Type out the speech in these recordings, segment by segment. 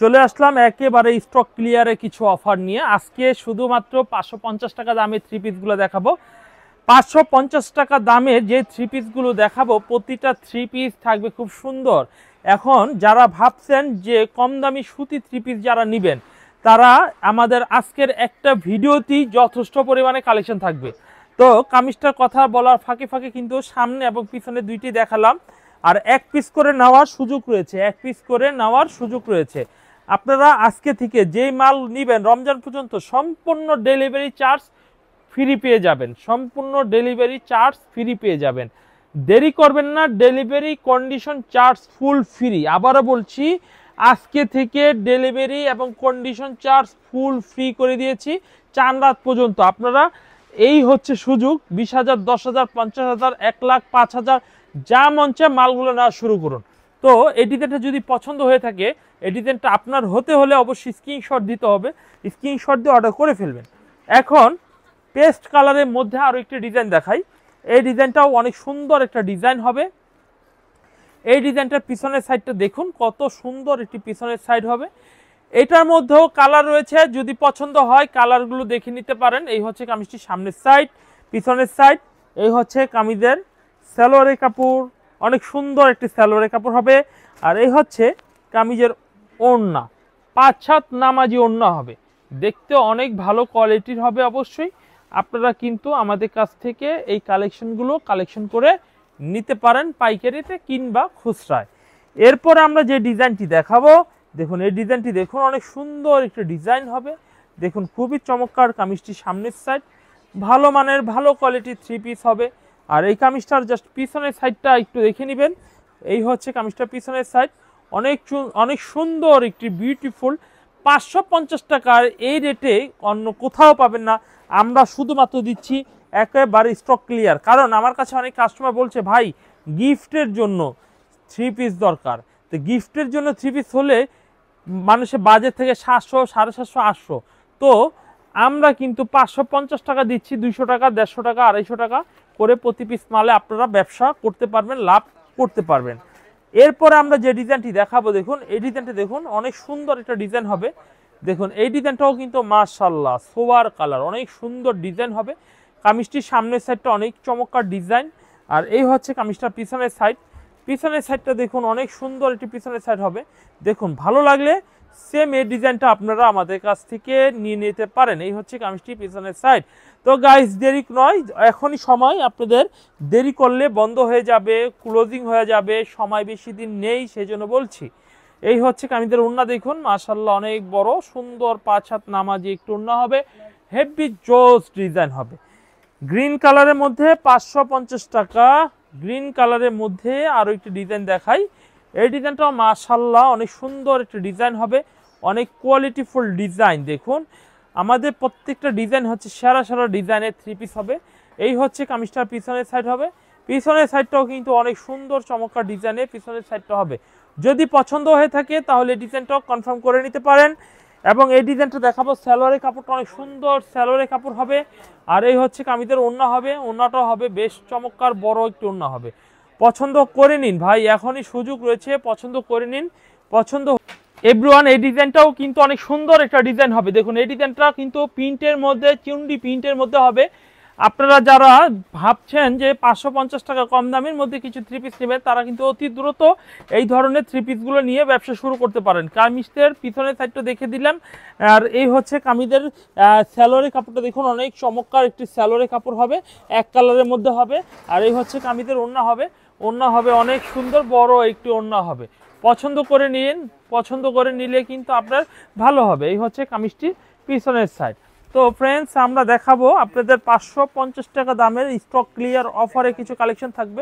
চলে আসলাম একেবারে স্টক ক্লিয়ারে কিছু অফার নিয়ে। আজকে শুধুমাত্র 550 টাকা দামের থ্রি পিসগুলো দেখাবো। 550 টাকা দামের যে থ্রি পিসগুলো দেখাবো, প্রতিটা থ্রি পিস থাকবে খুব সুন্দর। এখন যারা ভাবছেন যে কম দামি সুতি থ্রি পিস যারা নেবেন, তারা আমাদের আজকের একটা ভিডিওতেই যথেষ্ট পরিমাণে কালেকশন থাকবে। তো কামিজটার কথা বলার ফাঁকে ফাঁকে কিন্তু সামনে এবং পিছনে দুইটি দেখালাম, আর এক পিস করে নেওয়ার সুযোগ রয়েছে, এক পিস করে নেওয়ার সুযোগ রয়েছে। আপনারা আজকে থেকে যেই মাল নেবেন রমজান পর্যন্ত সম্পূর্ণ ডেলিভারি চার্জ ফ্রি পেয়ে যাবেন, সম্পূর্ণ ডেলিভারি চার্জ ফ্রি পেয়ে যাবেন। দেরি করবেন না, delivery condition charge full free. আবারও বলছি, আজকে থেকে ডেলিভারি এবং কন্ডিশন চার্জ ফুল ফ্রি করে দিয়েছি চান রাত পর্যন্ত। আপনারা এই হচ্ছে সুযোগ, 20,000, 10,000, 50,000, 1 লাখ, 5,000 যা মঞ্চে মালগুলো নেওয়া শুরু করুন। তো এই ডিজাইনটা যদি পছন্দ হয়ে থাকে, এই ডিজাইনটা আপনার হতে হলে অবশ্যই স্ক্রিনশট দিতে হবে, স্ক্রিনশট দিয়ে অর্ডার করে ফেলবেন। এখন পেস্ট কালারের মধ্যে আরও একটি ডিজাইন দেখাই। এই ডিজাইনটাও অনেক সুন্দর একটা ডিজাইন হবে। এই ডিজাইনটার পিছনের সাইডটা দেখুন কত সুন্দর একটি পিছনের সাইড হবে। এটার মধ্যেও কালার রয়েছে, যদি পছন্দ হয় কালারগুলো দেখে নিতে পারেন। এই হচ্ছে কামিজটির সামনের সাইড, পিছনের সাইড। এই হচ্ছে কামিজের সালোয়ারের কাপড়, অনেক সুন্দর একটি সালোয়ারের কাপড় হবে। আর এই হচ্ছে কামিজের ওড়না, 5 হাত নামাজি ওড়না হবে, দেখতে অনেক ভালো কোয়ালিটির হবে। অবশ্যই আপনারা কিন্তু আমাদের কাছ থেকে এই কালেকশনগুলো কালেকশন করে নিতে পারেন, পাইকারিতে কিংবা খুচরায়। এরপরে আমরা যে ডিজাইনটি দেখাবো, দেখুন এই ডিজাইনটি দেখুন, অনেক সুন্দর একটি ডিজাইন হবে। দেখুন খুবই চমৎকার কামিজটি সামনের সাইড, ভালো মানের ভালো কোয়ালিটির থ্রি পিস হবে। আর এই কামিজটার জাস্ট পিছনের সাইডটা একটু দেখে নেবেন। এই হচ্ছে কামিজটার পিছনের সাইড, অনেক সুন্দর একটি বিউটিফুল। 550 টাকার এই রেটে অন্য কোথাও পাবেন না, আমরা শুধুমাত্র দিচ্ছি একেবারে স্টক ক্লিয়ার। কারণ আমার কাছে অনেক কাস্টমার বলছে, ভাই গিফটের জন্য থ্রি পিস দরকার। তো গিফটের জন্য থ্রি পিস হলে মানুষের বাজেট থেকে 700, 750, 800। তো আমরা কিন্তু 550 টাকা দিচ্ছি, 200 টাকা, 150 টাকা, 250 টাকা করে প্রতি পিস মালে আপনারা ব্যবসা করতে পারবেন, লাভ করতে পারবেন। এরপরে আমরা যে ডিজাইনটি দেখাবো, দেখুন এই ডিজাইনটি দেখুন, অনেক সুন্দর একটা ডিজাইন হবে। দেখুন এই ডিজাইনটাও কিন্তু মাশাআল্লাহ সোয়ার কালার, অনেক সুন্দর ডিজাইন হবে। কামিজটির সামনের সাইডটা অনেক চমৎকার ডিজাইন। আর এই হচ্ছে কামিজটার পিছনের সাইড, পিছনের সাইডটা দেখুন অনেক সুন্দর একটি পিছনের সাইড হবে। দেখুন ভালো লাগলে সেম এই ডিজাইনটা আপনারা আমাদের কাছ থেকে নিয়ে নিতে পারেন। এই হচ্ছে কামিজটি পিছনের সাইড। তো গাইস দেরি নয়, এখনই সময়, আপনাদের দেরি করলে বন্ধ হয়ে যাবে, ক্লোজিং হয়ে যাবে, সময় বেশি দিন নেই, সেই জন্য বলছি। এই হচ্ছে কামিজের ওড়না দেখুন, মাশাআল্লাহ অনেক বড় সুন্দর 5 হাত নামাজি একটু ওড়না হবে, হেভি জোস ডিজাইন হবে। গ্রিন কালারের মধ্যে 550 টাকা। গ্রিন কালারের মধ্যে আরও একটি ডিজাইন দেখাই। এই ডিজাইনটাও মাশাআল্লাহ অনেক সুন্দর একটি ডিজাইন হবে, অনেক কোয়ালিটিফুল ডিজাইন। দেখুন আমাদের প্রত্যেকটা ডিজাইন হচ্ছে সেরা সেরা ডিজাইনের থ্রি পিস হবে। এই হচ্ছে কামিজটার পিছনের সাইড হবে, পিছনের সাইডটাও কিন্তু অনেক সুন্দর চমৎকার ডিজাইনের পিছনের সাইডটা হবে। যদি পছন্দ হয়ে থাকে তাহলে ডিজাইনটাও কনফার্ম করে নিতে পারেন। এবং এই ডিজাইনটা দেখাবো, সালোয়ারের কাপড়টা অনেক সুন্দর সালোয়ারের কাপড় হবে। আর এই হচ্ছে কামিজের ওড়না হবে, ওড়নাটাও হবে বেশ চমৎকার বড় একটি ওড়না হবে। পছন্দ করে নিন ভাই, এখনই সুযোগ রয়েছে, পছন্দ করে নিন। পছন্দ এভরিওয়ান, এই ডিজাইনটাও কিন্তু অনেক সুন্দর একটা ডিজাইন হবে। দেখুন এই ডিজাইনটা কিন্তু প্রিন্টের মধ্যে, চুন্ডি প্রিন্টের মধ্যে হবে। আপনারা যারা ভাবছেন যে 550 টাকা কম দামের মধ্যে কিছু থ্রি পিস নেবেন, তারা কিন্তু অতি দ্রুত এই ধরনের থ্রি পিসগুলো নিয়ে ব্যবসা শুরু করতে পারেন। কামিজের পিছনের সাইডটা দেখে দিলাম। আর এই হচ্ছে কামিজের সালোয়ারের কাপড়টা দেখুন, অনেক চমৎকার একটি সালোয়ারের কাপড় হবে, এক কালারের মধ্যে হবে। আর এই হচ্ছে কামিজের ওড়না হবে, ওড়না হবে অনেক সুন্দর বড় একটি ওড়না হবে। পছন্দ করে নিন, পছন্দ করে নিলে কিন্তু আপনার ভালো হবে। এই হচ্ছে কামিজটির পিছনের সাইড। তো ফ্রেন্ডস আমরা দেখাবো আপনাদের 550 টাকা দামের স্টক ক্লিয়ার অফারে কিছু কালেকশন থাকবে।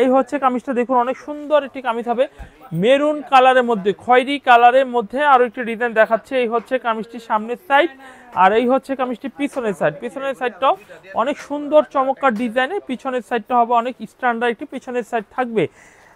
এই হচ্ছে কামিজটা দেখুন, অনেক সুন্দর একটি কামিজ হবে মেরুন কালারের মধ্যে, খয়েরি কালারের মধ্যে আরও একটি ডিজাইন দেখাচ্ছে। এই হচ্ছে কামিজটির সামনের সাইড, আর এই হচ্ছে কামিজটির পিছনের সাইড। পিছনের সাইডটাও অনেক সুন্দর চমৎকার ডিজাইনে, পিছনের সাইডটা হবে অনেক স্ট্যান্ডার্ড একটি পিছনের সাইড থাকবে।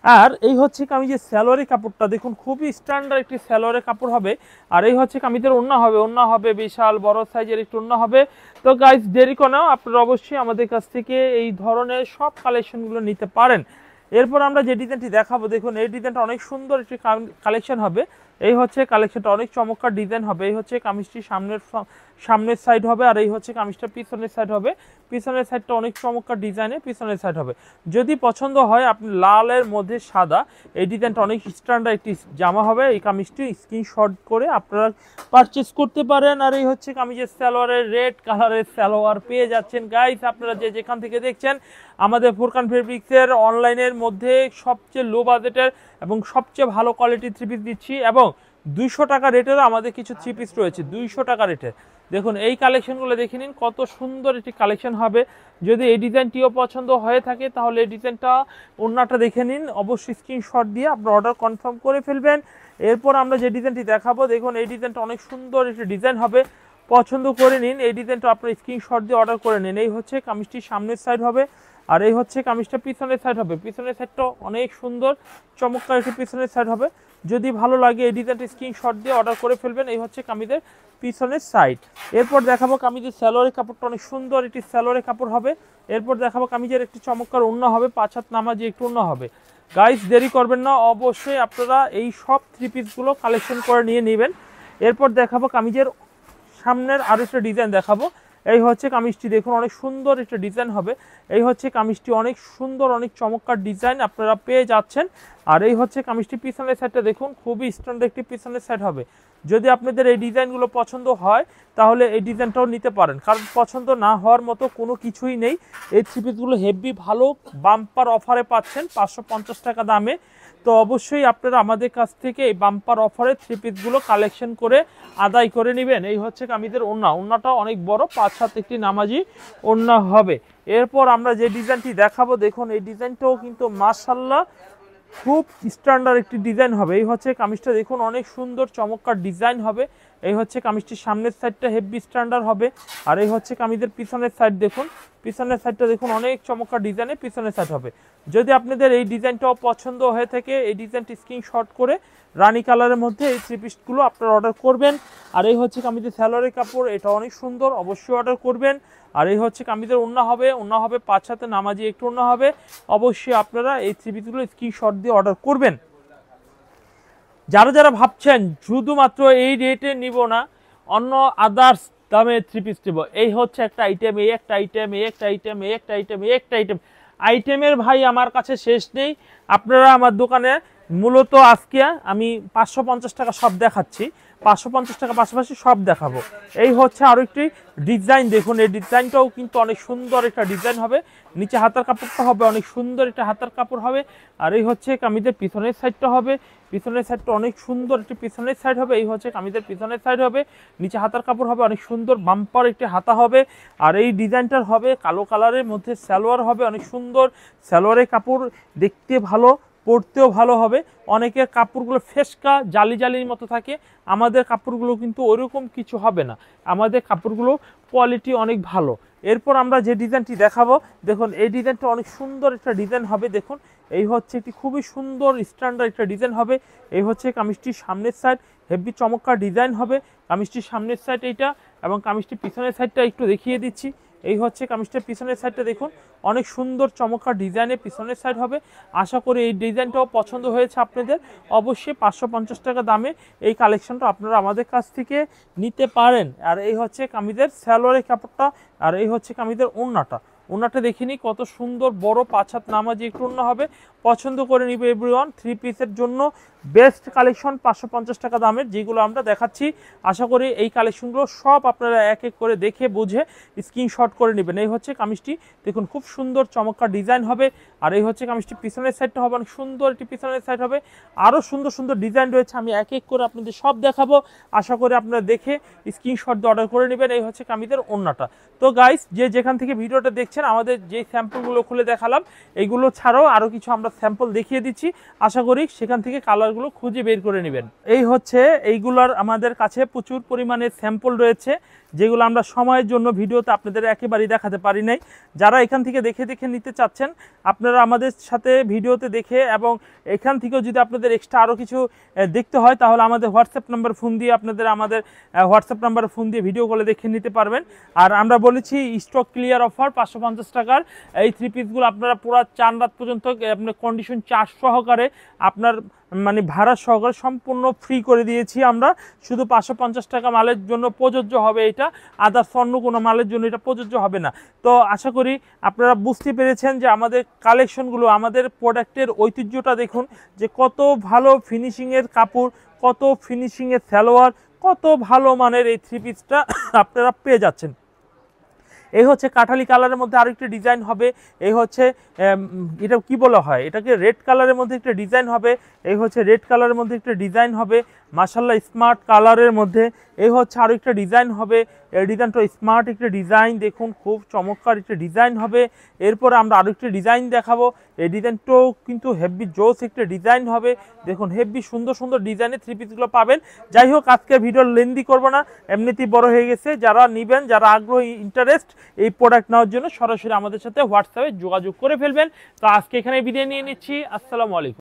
আর এই হচ্ছে কামিজের সালোয়ারের কাপড়টা দেখুন, খুবই স্ট্যান্ডার্ড একটি সালোয়ারের কাপড় হবে। আর এই হচ্ছে কামিজের ওড়না হবে, ওড়না হবে বিশাল বড় সাইজের একটি ওড়না হবে। তো গাইস দেরি করে নাও, আপনারা অবশ্যই আমাদের কাছ থেকে এই ধরনের সব কালেকশনগুলো নিতে পারেন। এরপর আমরা যে ডিজাইনটি দেখাবো, দেখুন এই ডিজাইনটা অনেক সুন্দর একটি কালেকশন হবে। এই হচ্ছে কালেকশনটা, অনেক চমৎকার ডিজাইন হবে। এই হচ্ছে কামিজটি সামনের সাইড হবে, আর এই হচ্ছে কামিজটা পিছনের সাইড হবে। পিছনের সাইডটা অনেক চমৎকার ডিজাইনের পিছনের সাইড হবে। যদি পছন্দ হয় আপনি লালের মধ্যে সাদা, এই ডিজাইনটা অনেক স্ট্যান্ডার্ড একটি জামা হবে। এই কামিজটি স্ক্রিনশট করে আপনারা পারচেস করতে পারেন। আর এই হচ্ছে কামিজের সালোয়ারের রেড কালারের সালোয়ার পেয়ে যাচ্ছেন গাইস। আপনারা যে যেখান থেকে দেখছেন, আমাদের ফুরকান ফেব্রিক্সের অনলাইনের মধ্যে সবচেয়ে লো বাজেটের এবং সবচেয়ে ভালো কোয়ালিটির থ্রি পিস দিচ্ছি, এবং 200 টাকা রেটেরও আমাদের কিছু থ্রি পিস রয়েছে 200 টাকা রেটের। দেখুন এই কালেকশনগুলো দেখে নিন, কত সুন্দর একটি কালেকশন হবে। যদি এই ডিজাইনটিও পছন্দ হয়ে থাকে তাহলে এই ডিজাইনটা ওড়নাটা দেখে নিন, অবশ্যই স্ক্রিনশট দিয়ে আপনার অর্ডার কনফার্ম করে ফেলবেন। এরপর আমরা যে ডিজাইনটি দেখাবো, দেখুন এই ডিজাইনটা অনেক সুন্দর একটি ডিজাইন হবে, পছন্দ করে নিন। এই ডিজাইনটা আপনার স্ক্রিনশট দিয়ে অর্ডার করে নিন। এই হচ্ছে কামিজটির সামনের সাইড হবে, আর এই হচ্ছে কামিজটা পিছনের সাইড হবে। পিছনের সাইডটা অনেক সুন্দর চমৎকার একটি পিছনের সাইড হবে। যদি ভালো লাগে এই ডিজাইনটি স্ক্রিনশট দিয়ে অর্ডার করে ফেলবেন। এই হচ্ছে কামিজের পিছনের সাইড। এরপর দেখাবো কামিজের সালোয়ারের কাপড়টা অনেক সুন্দর একটি সালোয়ারের কাপড় হবে। এরপর দেখাবো কামিজের একটি চমৎকার ওড়না হবে, 5 হাত নামাজি একটু ওড়না হবে। গাইস দেরি করবেন না, অবশ্যই আপনারা এই সব থ্রি পিসগুলো কালেকশন করে নিয়ে নেবেন। এরপর দেখাবো কামিজের সামনের আরো একটা ডিজাইন দেখাবো। এই হচ্ছে কামিজটি, দেখুন অনেক সুন্দর একটা ডিজাইন হবে। এই হচ্ছে কামিজটি অনেক সুন্দর, অনেক চমৎকার ডিজাইন আপনারা পেয়ে যাচ্ছেন। আর এই হচ্ছে কামিজটি পিছনের সাইডটা দেখুন, খুবই স্ট্যান্ডার্ড একটি পিছনের সাইড হবে। যদি আপনাদের এই ডিজাইনগুলো পছন্দ হয় তাহলে এই ডিজাইনটাও নিতে পারেন, কারণ পছন্দ না হওয়ার মতো কোনো কিছুই নেই। এই থ্রি পিসগুলো হেভি ভালো বাম্পার অফারে পাচ্ছেন 550 টাকা দামে। তো অবশ্যই আপনারা আমাদের কাছ থেকে এই বাম্পার অফারে থ্রি পিসগুলো কালেকশন করে আদায় করে নেবেন। এই হচ্ছে কামিজের ওড়নাটা অনেক বড়, 5 হাত একটি নামাজি ওড়না হবে। এরপর আমরা যে ডিজাইনটি দেখাবো, দেখুন এই ডিজাইনটাও কিন্তু মাশাআল্লাহ খুব স্ট্যান্ডার্ড একটি ডিজাইন হবে। এই হচ্ছে কামিজটা, দেখুন অনেক সুন্দর চমৎকার ডিজাইন হবে। এই হচ্ছে কামিজটির সামনের সাইডটা হেভি স্ট্যান্ডার্ড হবে, আর এই হচ্ছে কামিজের পিছনের সাইড দেখুন, পিছনের সাইডটা দেখুন অনেক চমৎকার ডিজাইনের পিছনের সাইড হবে। যদি আপনাদের এই ডিজাইনটাও পছন্দ হয়ে থাকে, এই ডিজাইনটি স্ক্রিনশট করে রানী কালারের মধ্যে এই থ্রি পিসগুলো আপনারা অর্ডার করবেন। আর এই হচ্ছে কামিজের সালোয়ারের কাপড়, এটা অনেক সুন্দর, অবশ্যই অর্ডার করবেন। আর এই হচ্ছে কামিজের ওড়না হবে 5 হাতে নামাজি একটু ওড়না হবে। অবশ্যই আপনারা এই থ্রি পিসগুলো স্ক্রিনশট দিয়ে অর্ডার করবেন। যারা যারা ভাবছেন শুধুমাত্র এই রেটে নিব না, অন্য আদার্স দামে থ্রি পিস নেব, এই হচ্ছে একটা আইটেম, এই একটা আইটেম, এই একটা আইটেম, এই একটা আইটেম, এই একটা আইটেম, আইটেমের ভাই আমার কাছে শেষ নেই। আপনারা আমার দোকানে মূলত আজকে আমি 550 টাকা সব দেখাচ্ছি, 550 টাকা পাশাপাশি সব দেখাবো। এই হচ্ছে আরো একটি ডিজাইন, দেখুন এই ডিজাইনটাও কিন্তু অনেক সুন্দর একটা ডিজাইন হবে। নিচে হাতার কাপড়টা হবে অনেক সুন্দর একটা হাতার কাপড় হবে। আর এই হচ্ছে কামিজের পিছনের সাইডটা হবে, পিছনের সাইডটা অনেক সুন্দর একটি পিছনের সাইড হবে। এই হচ্ছে কামিজের পিছনের সাইড হবে, নিচে হাতার কাপড় হবে অনেক সুন্দর, বাম্পার একটি হাতা হবে। আর এই ডিজাইনটার হবে কালো কালারের মধ্যে সালোয়ার হবে অনেক সুন্দর, সালোয়ারের কাপড় দেখতে ভালো, পরতেও ভালো হবে। অনেকের কাপড়গুলো ফেসকা জালি জালির মতো থাকে, আমাদের কাপড়গুলো কিন্তু ওইরকম কিছু হবে না, আমাদের কাপড়গুলো কোয়ালিটি অনেক ভালো। এরপর আমরা যে ডিজাইনটি দেখাবো, দেখুন এই ডিজাইনটা অনেক সুন্দর একটা ডিজাইন হবে। দেখুন এই হচ্ছে একটি খুবই সুন্দর স্ট্যান্ডার্ড একটা ডিজাইন হবে। এই হচ্ছে কামিজটির সামনের সাইড, হেভি চমৎকার ডিজাইন হবে কামিজটির সামনের সাইড এইটা, এবং কামিজটির পিছনের সাইডটা একটু দেখিয়ে দিচ্ছি। এই হচ্ছে কামিজটার পিছনের সাইডটা দেখুন, অনেক সুন্দর চমৎকার ডিজাইনের পিছনের সাইড হবে। আশা করি এই ডিজাইনটাও পছন্দ হয়েছে আপনাদের। অবশ্যই 550 টাকা দামে এই কালেকশনটা আপনারা আমাদের কাছ থেকে নিতে পারেন। আর এই হচ্ছে কামিজের সালোয়ারের কাপড়টা, আর এই হচ্ছে কামিজের ওড়নাটা দেখিনি কত সুন্দর বড় 5 হাত নামাজি একটু ওড়না হবে। পছন্দ করে নিবে এভরিওয়ান। থ্রি পিসের জন্য বেস্ট কালেকশন 550 টাকা দামের যেগুলো আমরা দেখাচ্ছি। আশা করি এই কালেকশনগুলো সব আপনারা এক এক করে দেখে বুঝে স্ক্রিনশট করে নেবেন। এই হচ্ছে কামিজটি, দেখুন খুব সুন্দর চমৎকার ডিজাইন হবে। আর এই হচ্ছে কামিজটি পিছনের সাইডটা হবে অনেক সুন্দর একটি পিছনের সাইড হবে। আরও সুন্দর সুন্দর ডিজাইন রয়েছে, আমি এক এক করে আপনাদের সব দেখাবো। আশা করি আপনারা দেখে স্ক্রিনশট দিয়ে অর্ডার করে নেবেন। এই হচ্ছে কামিজের ওড়নাটা। তো গাইস যে যেখান থেকে ভিডিওটা দেখছেন, আমাদের যে স্যাম্পলগুলো খুলে দেখালাম এইগুলো ছাড়াও আরও কিছু আমরা স্যাম্পল দেখিয়ে দিচ্ছি। আশা করি সেখান থেকে কালারগুলো খুঁজে বের করে নেবেন। এই হচ্ছে এইগুলোর আমাদের কাছে প্রচুর পরিমাণে স্যাম্পল রয়েছে, যেগুলো আমরা সময়ের জন্য ভিডিওতে আপনাদের একেবারেই দেখাতে পারি নাই। যারা এখান থেকে দেখে দেখে নিতে চাচ্ছেন, আপনারা আমাদের সাথে ভিডিওতে দেখে, এবং এখান থেকেও যদি আপনাদের এক্সট্রা আরও কিছু দেখতে হয় তাহলে আমাদের হোয়াটসঅ্যাপ নাম্বার ফোন দিয়ে আপনাদের আমাদের হোয়াটসঅ্যাপ নাম্বার ফোন দিয়ে ভিডিও কলে দেখে নিতে পারবেন। আর আমরা বলেছি স্টক ক্লিয়ার অফার 550 টাকার এই থ্রি পিসগুলো আপনারা পুরো 4 রাত পর্যন্ত আপনার কন্ডিশন চার্জ সহকারে আপনার মানে ভাড়া সহকারে সম্পূর্ণ ফ্রি করে দিয়েছি আমরা। শুধু 550 টাকা মালের জন্য প্রযোজ্য হবে এটা, আদার্স অন্য কোনো মালের জন্য এটা প্রযোজ্য হবে না। তো আশা করি আপনারা বুঝতে পেরেছেন যে আমাদের কালেকশনগুলো, আমাদের প্রোডাক্টের ঐতিহ্যটা দেখুন যে কত ভালো ফিনিশিংয়ের কাপড়, কত ফিনিশিংয়ের সালোয়ার, কত ভালো মানের এই থ্রি পিসটা আপনারা পেয়ে যাচ্ছেন। এই হচ্ছে কাঠালি কালারের মধ্যে আরেকটি ডিজাইন হবে। এই হচ্ছে এটা কি বলা হয়, এটাকে রেড কালারের মধ্যে একটা ডিজাইন হবে। এই হচ্ছে রেড কালারের মধ্যে একটা ডিজাইন হবে, মাশাআল্লাহ স্মার্ট কালারের মধ্যে। এই হচ্ছে আরও একটা ডিজাইন হবে, এই ডিজাইনটা স্মার্ট একটা ডিজাইন, দেখুন খুব চমৎকার একটা ডিজাইন হবে। এরপর আমরা আরও একটা ডিজাইন দেখাবো, এই ডিজাইনটাও কিন্তু হেভি জোস একটা ডিজাইন হবে। দেখুন হেভি সুন্দর সুন্দর ডিজাইনের থ্রি পিসগুলো পাবেন। যাই হোক, আজকে ভিডিও লেন্দি করবো না, এমনিতেই বড় হয়ে গেছে। যারা নেবেন, যারা আগ্রহী, ইন্টারেস্ট এই প্রোডাক্ট নেওয়ার জন্য, সরাসরি আমাদের সাথে হোয়াটসঅ্যাপে যোগাযোগ করে ফেলবেন। তো আজকে এখানে বিদায় নিয়ে নিচ্ছি। আসসালামু আলাইকুম।